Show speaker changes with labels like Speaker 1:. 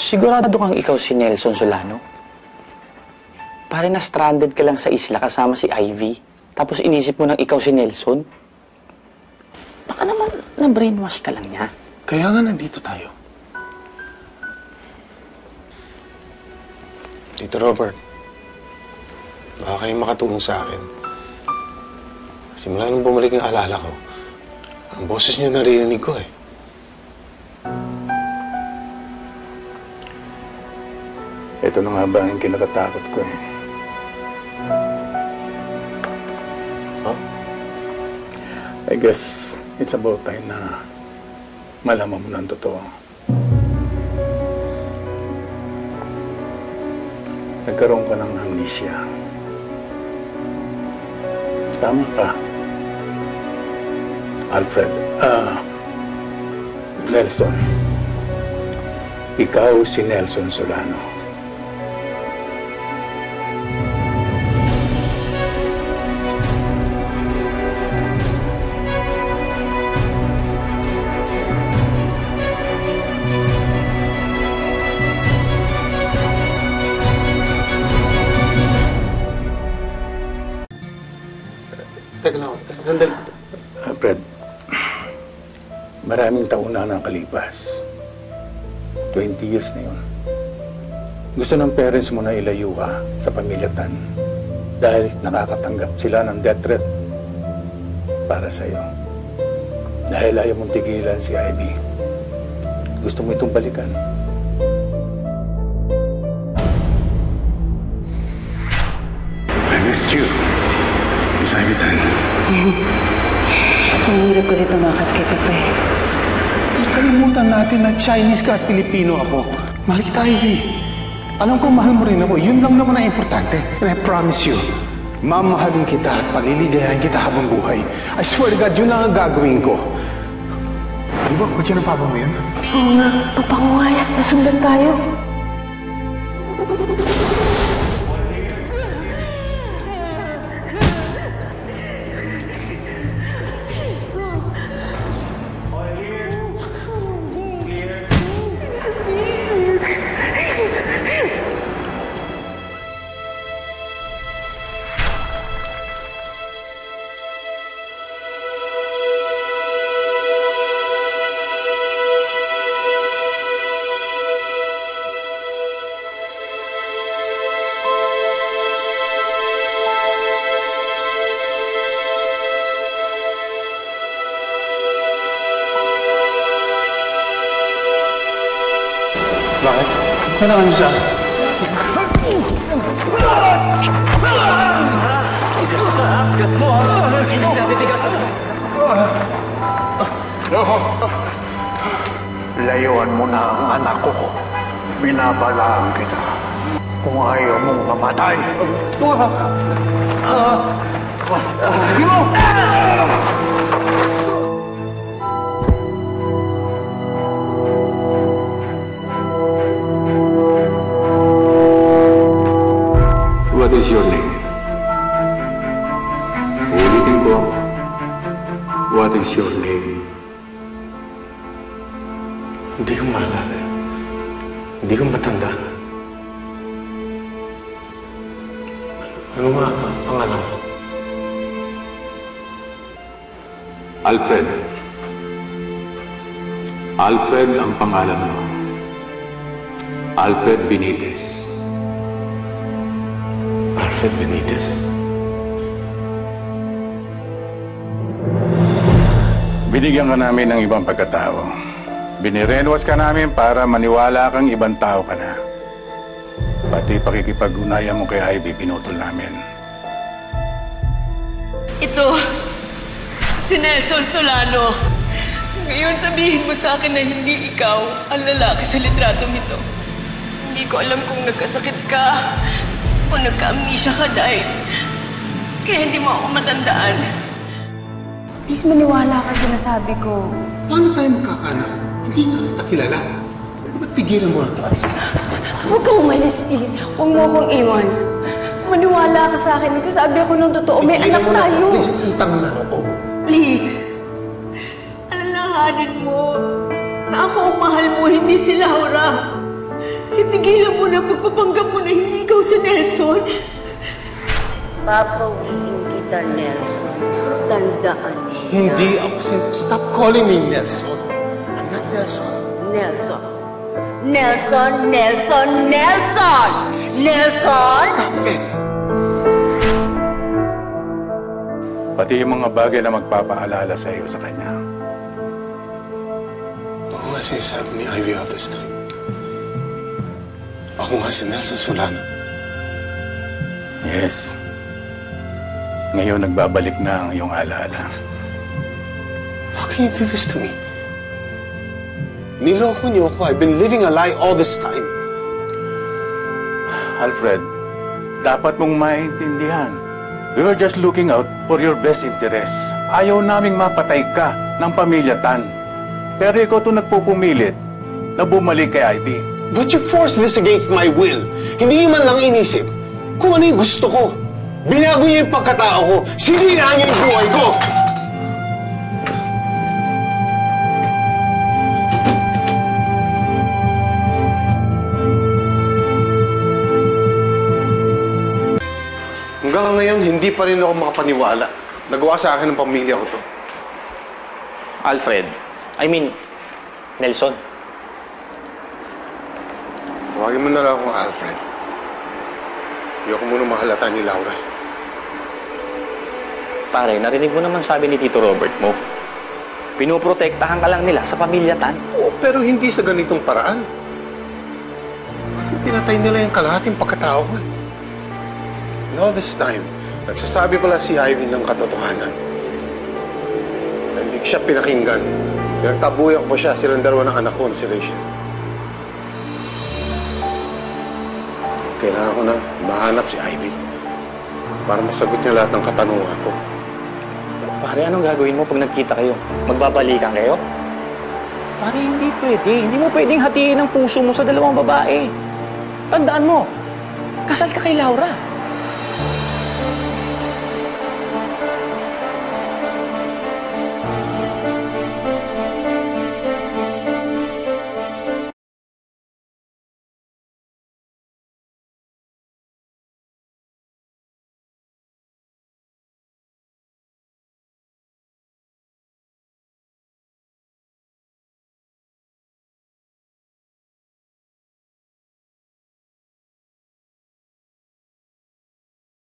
Speaker 1: Sigurado kang ikaw si Nelson Solano? Pare na stranded ka lang sa isla kasama si Ivy. Tapos inisip mo nang ikaw si Nelson? Baka naman na-brainwash ka lang niya.
Speaker 2: Kaya nga nandito tayo. Tito Robert, baka kayong makatulong sa akin. Simula nung bumalik yung alala ko, ang boses niyo narinig ko eh.
Speaker 3: Ito na nga ba ang kinakatakot ko eh.
Speaker 2: Huh?
Speaker 3: I guess it's about time na malaman mo ng totoo. Nagkaroon ka ng amnesia. Tama ka. Alfred, Nelson. Ikaw si Nelson Solano.
Speaker 2: Teka lang, sandali.
Speaker 3: Fred, maraming taon na nakalipas. 20 years na yun. Gusto ng parents mo na ilayo ka sa pamilya Tan dahil nakakatanggap sila ng death threat para sa'yo. Dahil ayaw mong tigilan si Ivy. Gusto mo itong balikan.
Speaker 2: I missed you. Miss Ivy Tan.
Speaker 4: Ang hirap ko dito makas kay Pepe.
Speaker 5: Kalimutan natin na Chinese ka at Pilipino ako. Mahal kita, Ivy. Alam ko mahal mo rin ako. Yun lang naman ang importante. And I promise you, mamahalin kita at paliligayahin kita habang buhay. I swear to God, yun lang ang gagawin ko. Di ba, kutya ng papa mo yun?
Speaker 4: Oo nga, papangungayat. Nasundan tayo.
Speaker 5: Bakit? Kailangan niyo sa akin.
Speaker 1: Tigas mo, ha? Hindi natin tigas mo.
Speaker 3: Layuan mo na ang anak ko. Binabalaan kita. Kung ayaw mong mamatay. What is your name? Ulitin ko. What is your name?
Speaker 2: Hindi ko maalala. Hindi ko matandaan. Ano nga ang pangalan ko?
Speaker 3: Alfred. Alfred ang pangalan mo. Alfred Benitez.
Speaker 2: Alfred Benitez?
Speaker 3: Binigyan ka namin ng ibang pagkatao. Binirenwas ka namin para maniwala kang ibang tao ka na. Pati pakikipag-unayan mo kay Ivy, pinutol namin.
Speaker 6: Ito, si Nelson Solano. Ngayon sabihin mo sa akin na hindi ikaw ang lalaki sa litratong ito. Hindi ko alam kung nagkasakit ka o nagka-amnesia ka dahil kaya hindi mo ako matandaan.
Speaker 4: Please, maniwala ka sa nasabi ko.
Speaker 5: Paano tayo magkakanak? Hindi nga kita kilala. Ba't tigilan mo na ito? Alis na.
Speaker 4: Huwag kang umalis, please. Huwag mo akong iwan. Maniwala ka sa akin. Nagsasabi ako ng totoo. May anak tayo.
Speaker 5: Please, itang na ako.
Speaker 6: Please, alalahanin mo na ako ang mahal mo, hindi si Laura. ng pagpapanggap mo na hindi ikaw si Nelson.
Speaker 7: Papawiin kita, Nelson. Tandaan mo.
Speaker 2: Hindi ako Stop calling me Nelson. I'm not Nelson.
Speaker 7: Nelson. Nelson, Nelson, Nelson! Nelson!
Speaker 2: Stop it!
Speaker 3: Pati yung mga bagay na magpapaalala sa iyo sa kanya.
Speaker 2: Ako nga sinasabi ni Ivy all this time. Ako nga si Nelson Solano.
Speaker 3: Yes. Ngayon nagbabalik na ang iyong alaala.
Speaker 2: How can you do this to me? Niloko niyo ako. I've been living a lie all this time.
Speaker 3: Alfred, dapat mong maintindihan. We were just looking out for your best interest. Ayaw naming mapatay ka ng pamilya Tan. Pero ikaw ito nagpupumilit na bumalik kay Ivy.
Speaker 2: But you forced this against my will. Hindi niyo man lang inisip kung ano yung gusto ko. Binago niyo yung pagkatao ko. Sinira niyo yung buhay ko. Hanggang ngayon, hindi pa rin ako makapaniwala. Nagawa sa akin ng pamilya ko to.
Speaker 1: Alfred, Nelson.
Speaker 2: Tawagin mo na lang akong Alfred. Ayoko muna mahalata ni Laura.
Speaker 1: Pare, narinig mo naman sabi ni Tito Robert mo. Pinoprotektahan ka lang nila sa pamilya Tan.
Speaker 2: Oo, pero hindi sa ganitong paraan. Parang pinatay nila yung kalahating pagkatao ko. And all this time, nagsasabi pala si Ivy ng katotohanan. Hindi ko siya pinakinggan. Pinagtabuyan ko pa siya, silang dalawa ng anak ko, si Rachel. Kailangan ko na mahanap si Ivy para masagot niya lahat ng katanungan ko.
Speaker 1: Pare, anong gagawin mo pag nagkita kayo? Magbabalikan kayo? Pare, hindi pwede. Hindi mo pwedeng hatiin ang puso mo sa dalawang babae. Tandaan mo, kasal ka kay Laura.